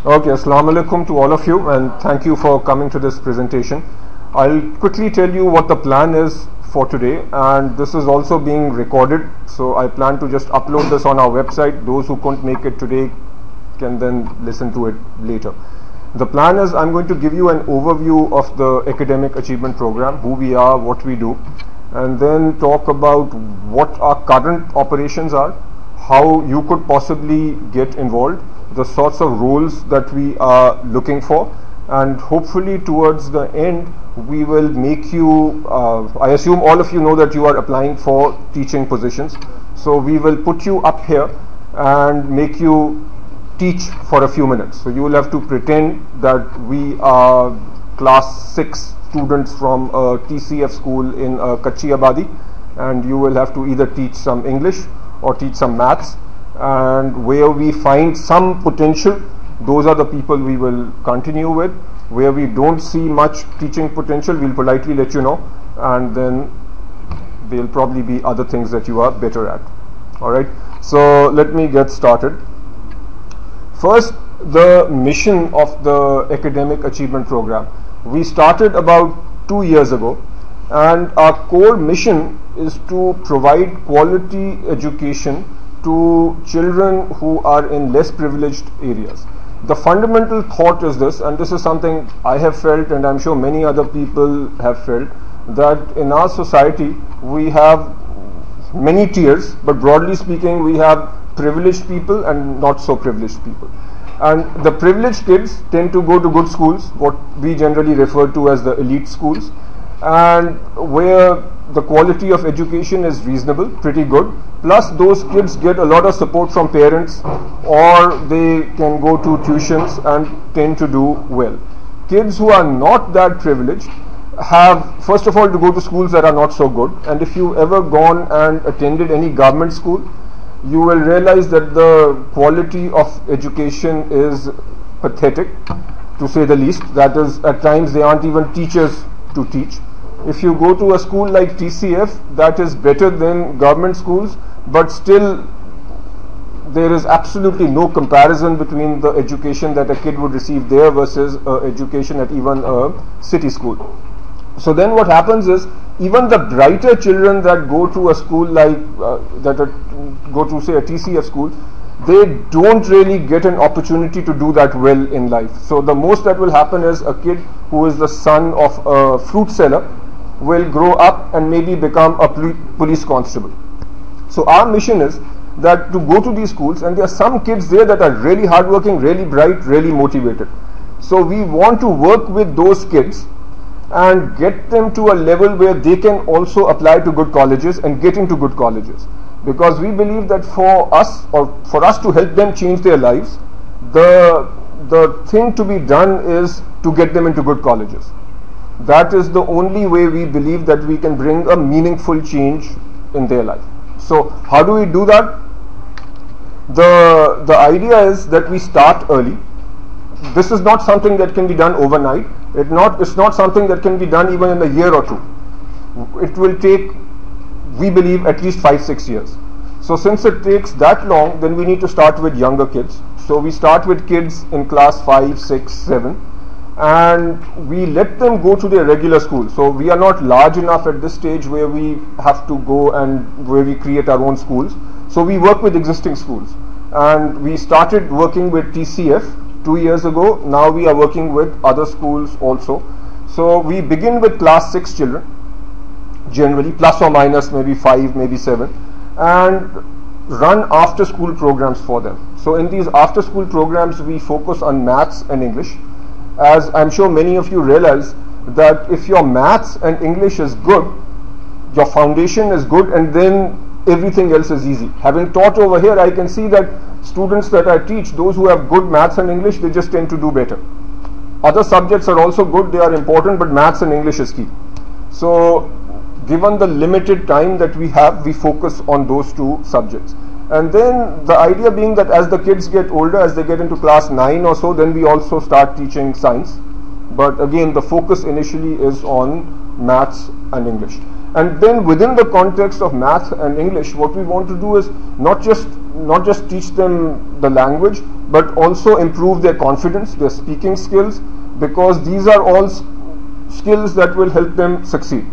Okay, Assalamu alaikum to all of you, and thank you for coming to this presentation. I'll quickly tell you what the plan is for today, and this is also being recorded, so I plan to just upload this on our website. Those who couldn't make it today can then listen to it later. The plan is I'm going to give you an overview of the academic achievement program, who we are, what we do, and then talk about what our current operations are, how you could possibly get involved, the sorts of roles that we are looking for, and hopefully towards the end we will make you, I assume all of you know that you are applying for teaching positions, so we will put you up here and make you teach for a few minutes. So you will have to pretend that we are class 6 students from a TCF school in Kachi Abadi, and you will have to either teach some English or teach some maths, and where we find some potential, those are the people we will continue with. Where we don't see much teaching potential, we'll politely let you know, and then there'll probably be other things that you are better at. Alright, so let me get started. First, the mission of the academic achievement program. We started about 2 years ago, and our core mission is to provide quality education to children who are in less privileged areas. The fundamental thought is this, and this is something I have felt, and I'm sure many other people have felt, that in our society we have many tiers, but broadly speaking we have privileged people and not so privileged people. And the privileged kids tend to go to good schools, what we generally refer to as the elite schools, and where the quality of education is reasonable, pretty good, plus those kids get a lot of support from parents, or they can go to tuitions and tend to do well. Kids who are not that privileged have, first of all, to go to schools that are not so good, and if you've ever gone and attended any government school, you will realize that the quality of education is pathetic, to say the least. That is, at times they aren't even teachers to teach. If you go to a school like TCF, that is better than government schools, but still there is absolutely no comparison between the education that a kid would receive there versus education at even a city school. So then what happens is, even the brighter children that go to a school like go to say a TCF school, they don't really get an opportunity to do that well in life. So the most that will happen is a kid who is the son of a fruit seller will grow up and maybe become a police constable. So our mission is that to go to these schools, and there are some kids there that are really hardworking, really bright, really motivated. So we want to work with those kids and get them to a level where they can also apply to good colleges and get into good colleges. Because we believe that for us, or for us to help them change their lives, the thing to be done is to get them into good colleges. That is the only way we believe that we can bring a meaningful change in their life. So how do we do that? The idea is that we start early. This is not something that can be done overnight. It's not something that can be done even in a year or two. It will take, we believe, at least 5-6 years. So since it takes that long, then we need to start with younger kids. So we start with kids in class 5, 6, 7, and we let them go to their regular school. So we are not large enough at this stage where we have to go and where we create our own schools. So we work with existing schools, and we started working with TCF 2 years ago. Now we are working with other schools also. So we begin with class 6 children, generally, plus or minus maybe 5, maybe 7, and run after school programs for them. So in these after school programs we focus on maths and English. As I'm sure many of you realize that if your maths and English is good, your foundation is good, and then everything else is easy. Having taught over here, I can see that students that I teach, those who have good maths and English, they just tend to do better. Other subjects are also good, they are important, but maths and English is key. So given the limited time that we have, we focus on those two subjects. And then the idea being that as the kids get older, as they get into class 9 or so, then we also start teaching science. But again, the focus initially is on maths and English. And then within the context of math and English, what we want to do is not just teach them the language, but also improve their confidence, their speaking skills, because these are all skills that will help them succeed.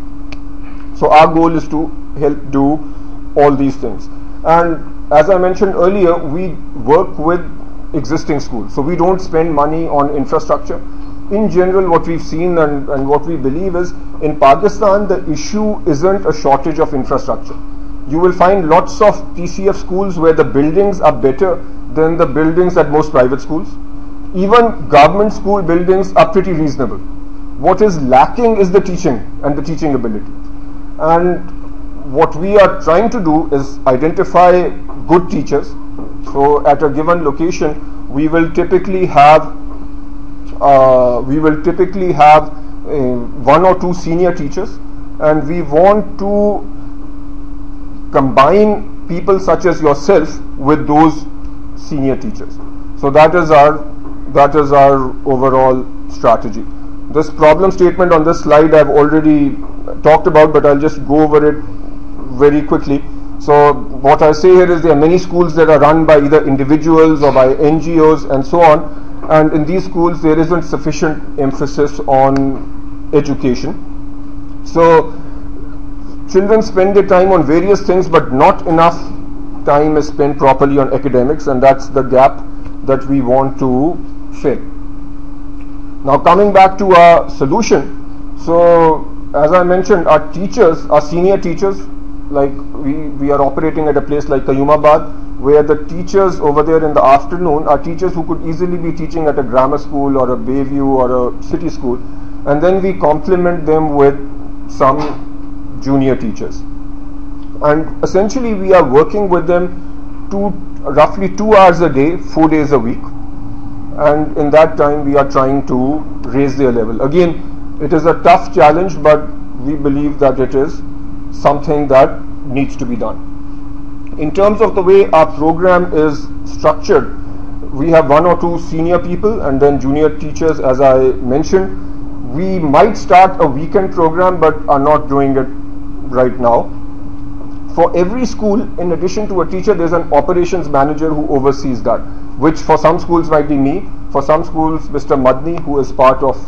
So our goal is to help do all these things. And as I mentioned earlier, we work with existing schools. So we don't spend money on infrastructure. In general, what we've seen and what we believe is, in Pakistan, the issue isn't a shortage of infrastructure. You will find lots of TCF schools where the buildings are better than the buildings at most private schools. Even government school buildings are pretty reasonable. What is lacking is the teaching and the teaching ability. And what we are trying to do is identify good teachers. So at a given location, we will typically have one or two senior teachers, and we want to combine people such as yourself with those senior teachers. So that is our overall strategy. This problem statement on this slide I've already talked about, but I'll just go over it very quickly. So what I say here is there are many schools that are run by either individuals or by NGOs and so on, and in these schools there isn't sufficient emphasis on education. So children spend their time on various things, but not enough time is spent properly on academics, and that's the gap that we want to fill. Now coming back to our solution, so as I mentioned, our teachers, our senior teachers, like we are operating at a place like Qayyumabad, where the teachers over there in the afternoon are teachers who could easily be teaching at a grammar school or a Bayview or a city school, and then we complement them with some junior teachers. And essentially we are working with them roughly 2 hours a day, 4 days a week, and in that time we are trying to raise their level. Again, it is a tough challenge, but we believe that it is something that needs to be done. In terms of the way our program is structured, we have 1 or 2 senior people and then junior teachers, as I mentioned. We might start a weekend program, but are not doing it right now. For every school, in addition to a teacher, there's an operations manager who oversees that, which for some schools might be me, for some schools Mr. Madni, who is part of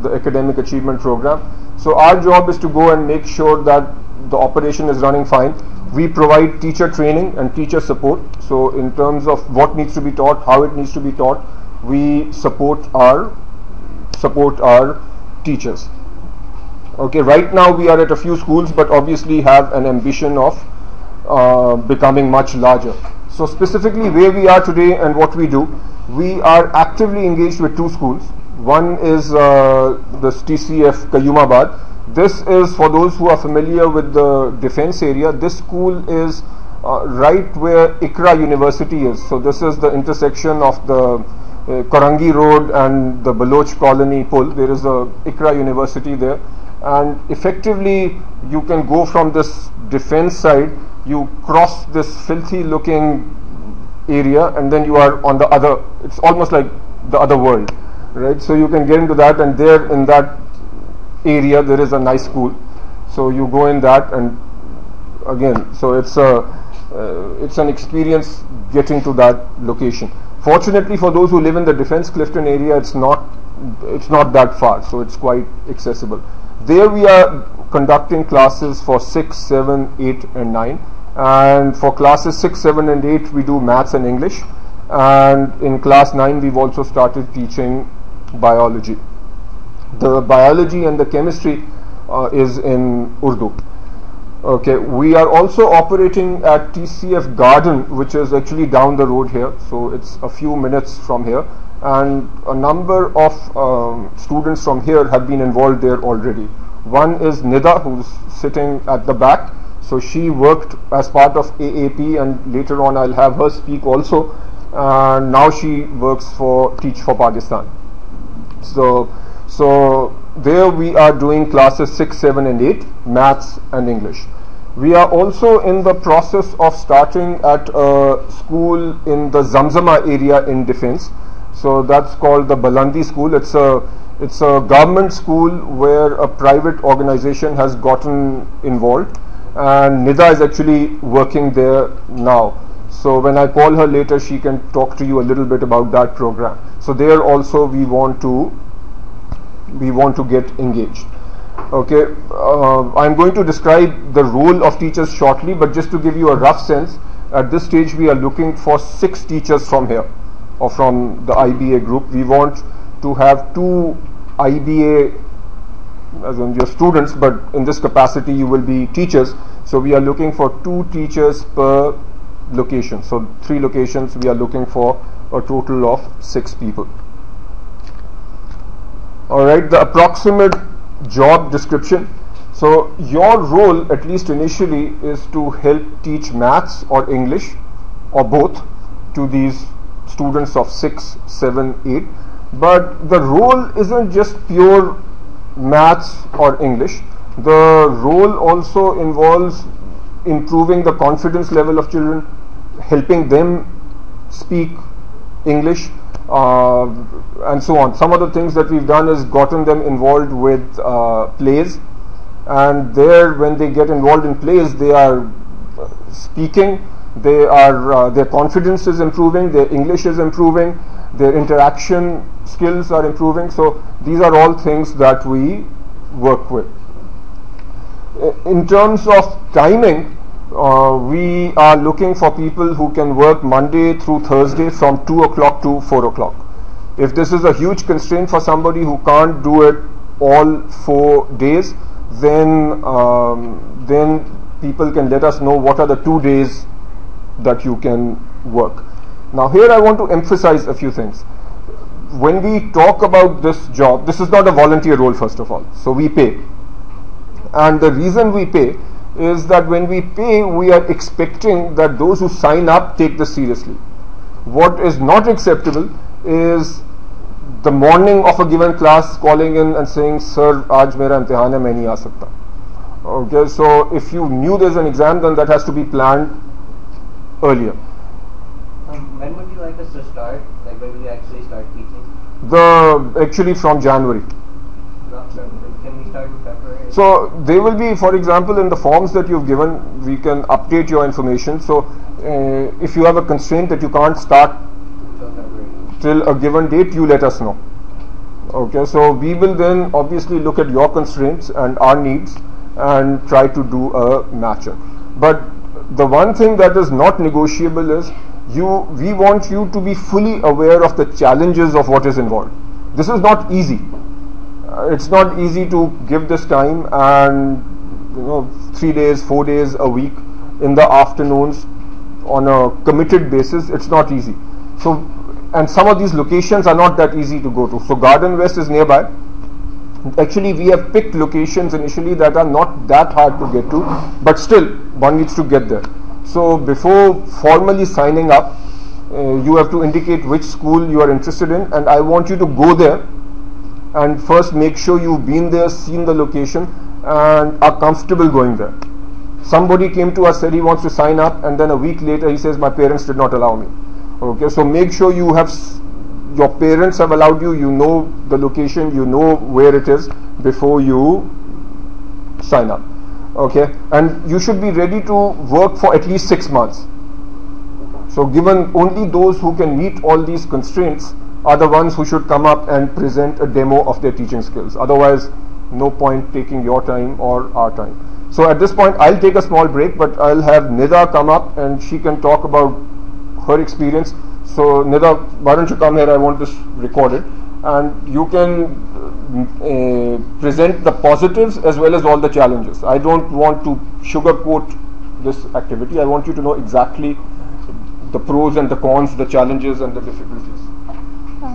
the academic achievement program. So our job is to go and make sure that the operation is running fine. We provide teacher training and teacher support. So in terms of what needs to be taught, how it needs to be taught, we support our teachers. Okay, right now we are at a few schools, but obviously have an ambition of becoming much larger. So specifically where we are today and what we do, we are actively engaged with 2 schools. One is this TCF Qayyumabad. This is, for those who are familiar with the defense area, this school is right where ICRA University is. So this is the intersection of the Karangi Road and the Baloch Colony Pull. There is a ICRA University there, and effectively you can go from this defense side, you cross this filthy looking area, and then you are on the other, it's almost like the other world, right? So you can get into that, and there in that area there is a nice school, so you go in that, and again, so it's an experience getting to that location. Fortunately for those who live in the Defence Clifton area, it's not that far, so it's quite accessible. There we are conducting classes for 6, 7, 8 and 9, and for classes 6, 7 and 8 we do maths and English, and in class 9 we've also started teaching biology. The biology and the chemistry is in Urdu. Okay, we are also operating at TCF Garden, which is actually down the road here, so it's a few minutes from here, and a number of students from here have been involved there already. One is Nida, who's sitting at the back, so she worked as part of AAP, and later on I'll have her speak also, and now she works for Teach for Pakistan. So there we are doing classes 6, 7 and 8, maths and English. We are also in the process of starting at a school in the Zamzama area in Defence. So that's called the Balandi School. It's a government school where a private organization has gotten involved, and Nida is actually working there now. So when I call her later, she can talk to you a little bit about that program. So there also we want to get engaged. Okay, I'm going to describe the role of teachers shortly, but just to give you a rough sense, at this stage we are looking for 6 teachers from here, or from the IBA group. We want to have 2 IBA, as in your students, but in this capacity you will be teachers. So we are looking for 2 teachers per location. So 3 locations, we are looking for a total of 6 people. Alright, the approximate job description. So your role, at least initially, is to help teach maths or English or both to these students of 6, 7, 8. But the role isn't just pure maths or English. The role also involves improving the confidence level of children, helping them speak English, and so on. Some of the things that we've done is gotten them involved with plays, and there, when they get involved in plays, they are speaking, their confidence is improving, their English is improving, their interaction skills are improving. So these are all things that we work with. In terms of timing, we are looking for people who can work Monday through Thursday from 2 o'clock to 4 o'clock. If this is a huge constraint for somebody who can't do it all 4 days, then people can let us know what are the 2 days that you can work. Now here I want to emphasize a few things. When we talk about this job, this is not a volunteer role, first of all, so we pay. And the reason we pay is that when we pay, we are expecting that those who sign up take this seriously. What is not acceptable is the morning of a given class calling in and saying, "Sir, aaj mera imtihan hai, main nahi aa sakta." Okay, so if you knew there's an exam, then that has to be planned earlier. When would you like us to start? Like, when will you actually start teaching? Actually from January. Not February. Can we start in February? So they will be, for example, in the forms that you've given, we can update your information. So if you have a constraint that you can't start till a given date, you let us know. Okay, so we will then obviously look at your constraints and our needs and try to do a match-up. But the one thing that is not negotiable is we want you to be fully aware of the challenges of what is involved. This is not easy. It's not easy to give this time and 3 days, 4 days a week in the afternoons on a committed basis. It's not easy. So, and some of these locations are not that easy to go to. So Garden West is nearby. Actually, we have picked locations initially that are not that hard to get to, but still one needs to get there. So before formally signing up, you have to indicate which school you are interested in, and I want you to go there and first make sure you've been there, seen the location, and are comfortable going there. Somebody came to us, said he wants to sign up, and then a week later he says, "My parents did not allow me." Okay, so make sure your parents have allowed you, you know the location, you know where it is before you sign up. Okay, and you should be ready to work for at least 6 months. So given only those who can meet all these constraints are the ones who should come up and present a demo of their teaching skills. Otherwise, no point taking your time or our time. So at this point, I'll take a small break, but I'll have Nida come up and she can talk about her experience. So Nida, why don't you come here? I want this recorded, and you can present the positives as well as all the challenges. I don't want to sugarcoat this activity. I want you to know exactly the pros and the cons, the challenges and the difficulties.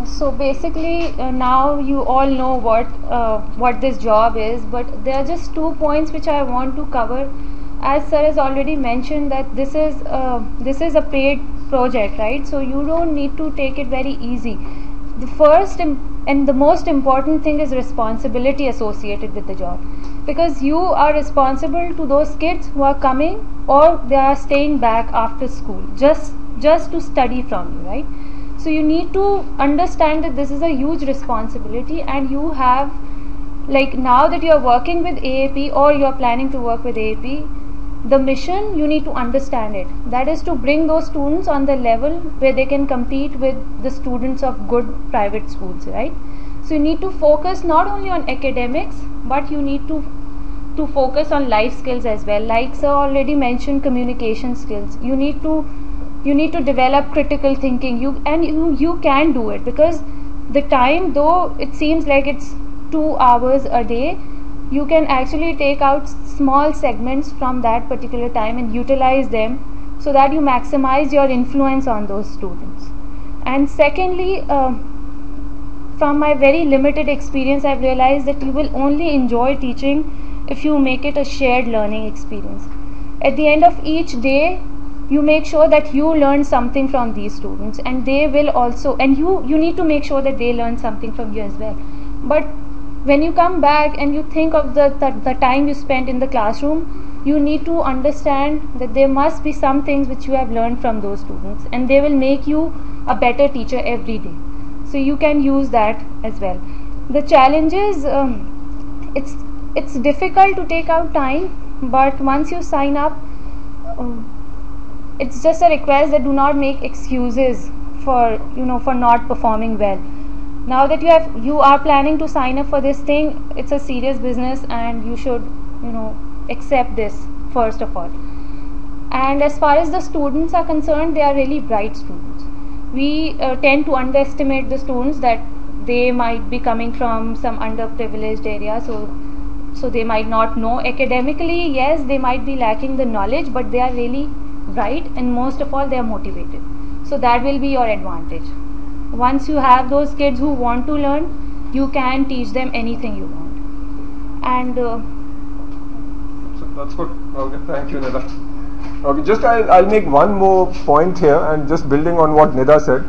So basically, now you all know what this job is, but there are just 2 points which I want to cover. As sir has already mentioned that this is a paid project, right? So you don't need to take it very easy. The first and the most important thing is responsibility associated with the job, because you are responsible to those kids who are coming or they are staying back after school just to study from you, right? So you need to understand that this is a huge responsibility, and you have, like, now that you are working with AAP or you are planning to work with AAP, the mission, you need to understand it. That is to bring those students on the level where they can compete with the students of good private schools, right? So you need to focus not only on academics, but you need to focus on life skills as well. Like sir already mentioned, communication skills. You need to develop critical thinking. You can do it, because the time, though it seems like it's 2 hours a day, you can actually take out small segments from that particular time and utilize them so that you maximize your influence on those students. And secondly, from my very limited experience, I've realized that you will only enjoy teaching if you make it a shared learning experience. At the end of each day, you make sure that you learn something from these students, and they will also, and you need to make sure that they learn something from you as well. But when you come back and you think of the time you spent in the classroom, you need to understand that there must be some things which you have learned from those students, and they will make you a better teacher every day. So you can use that as well. The challenge is, it's difficult to take out time, but once you sign up, it's just a request that do not make excuses for not performing well. Now that you are planning to sign up for this thing, it's a serious business, and you should accept this first of all. And as far as the students are concerned, they are really bright students. We tend to underestimate the students, that they might be coming from some underprivileged area, so they might not know academically. Yes, they might be lacking the knowledge, but they are really bright, and most of all they are motivated. So that will be your advantage. Once you have those kids who want to learn, you can teach them anything you want. And so that's good. Okay, thank you, Nida. Okay, just I'll make one more point here, and just building on what Nida said.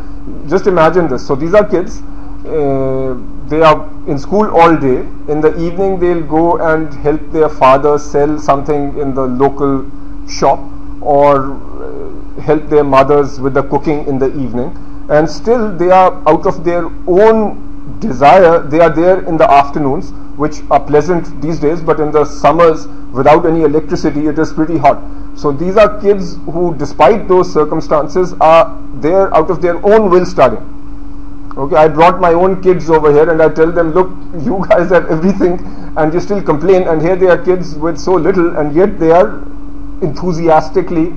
Just imagine this. So these are kids. They are in school all day. In the evening, they'll go and help their father sell something in the local shop, or help their mothers with the cooking in the evening. And still they are, out of their own desire, they are there in the afternoons, which are pleasant these days, but in the summers without any electricity it is pretty hot. So these are kids who, despite those circumstances, are there out of their own will studying. Okay, I brought my own kids over here and I tell them, look, you guys have everything and you still complain, and here they are kids with so little, and yet they are enthusiastically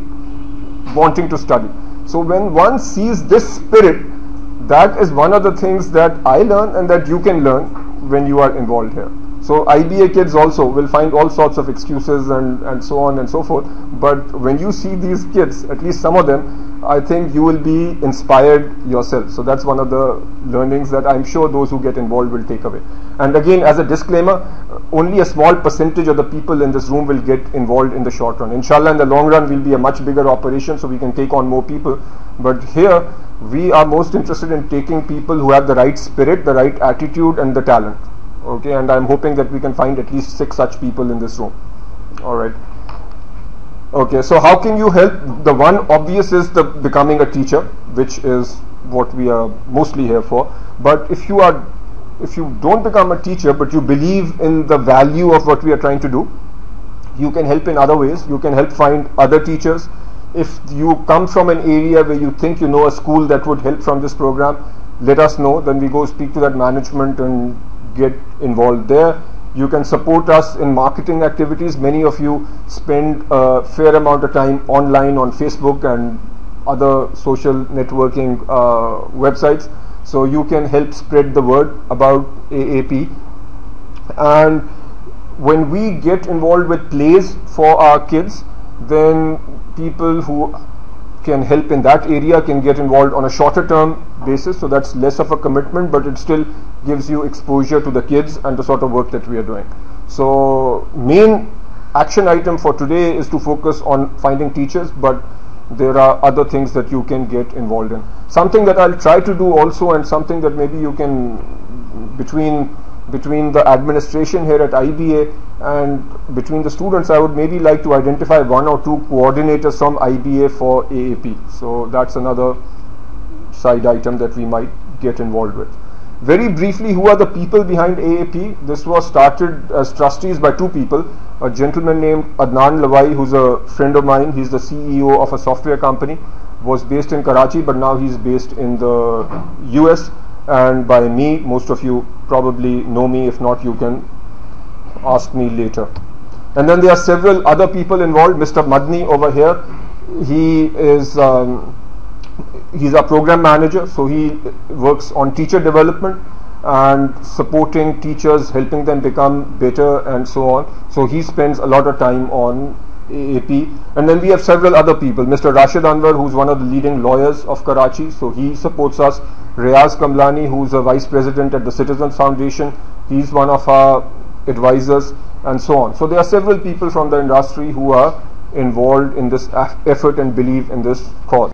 wanting to study. So when one sees this spirit, that is one of the things that I learn and that you can learn when you are involved here. So IBA kids also will find all sorts of excuses and so on and so forth, but when you see these kids, at least some of them, I think you will be inspired yourself. So that's one of the learnings that I'm sure those who get involved will take away. And again, as a disclaimer, only a small percentage of the people in this room will get involved in the short run. Inshallah, in the long run, we'll be a much bigger operation, so we can take on more people. But here, we are most interested in taking people who have the right spirit, the right attitude, and the talent. Okay, and I'm hoping that we can find at least 6 such people in this room. All right. Okay, so how can you help? The one obvious is the becoming a teacher, which is what we are mostly here for. But if you don't become a teacher, but you believe in the value of what we are trying to do, you can help in other ways. You can help find other teachers. If you come from an area where you think you know a school that would help from this program, let us know. Then we go speak to that management and get involved there. You can support us in marketing activities. Many of you spend a fair amount of time online on Facebook and other social networking websites, so you can help spread the word about AAP. And when we get involved with plays for our kids, then people who can help in that area can get involved on a shorter term basis, so that's less of a commitment, but it still gives you exposure to the kids and the sort of work that we are doing. So main action item for today is to focus on finding teachers, but there are other things that you can get involved in. Something that I'll try to do also, and something that maybe you can, between the administration here at IBA and between the students, I would maybe like to identify 1 or 2 coordinators from IBA for AAP. So that's another side item that we might get involved with. Very briefly, who are the people behind AAP? This was started as trustees by two people. A gentleman named Adnan Lawai, who's a friend of mine. He's the CEO of a software company, was based in Karachi, but now he's based in the US. And by me, most of you probably know me. If not, you can ask me later. And then there are several other people involved. Mr. Madni over here, he is he's a program manager, so he works on teacher development and supporting teachers, helping them become better and so on. So he spends a lot of time on AAP. And then we have several other people. Mr. Rashid Anwar, who's one of the leading lawyers of Karachi, so he supports us. Riaz Kamlani, who's a vice president at the Citizens Foundation, he's one of our advisors, and so on. So there are several people from the industry who are involved in this effort and believe in this cause.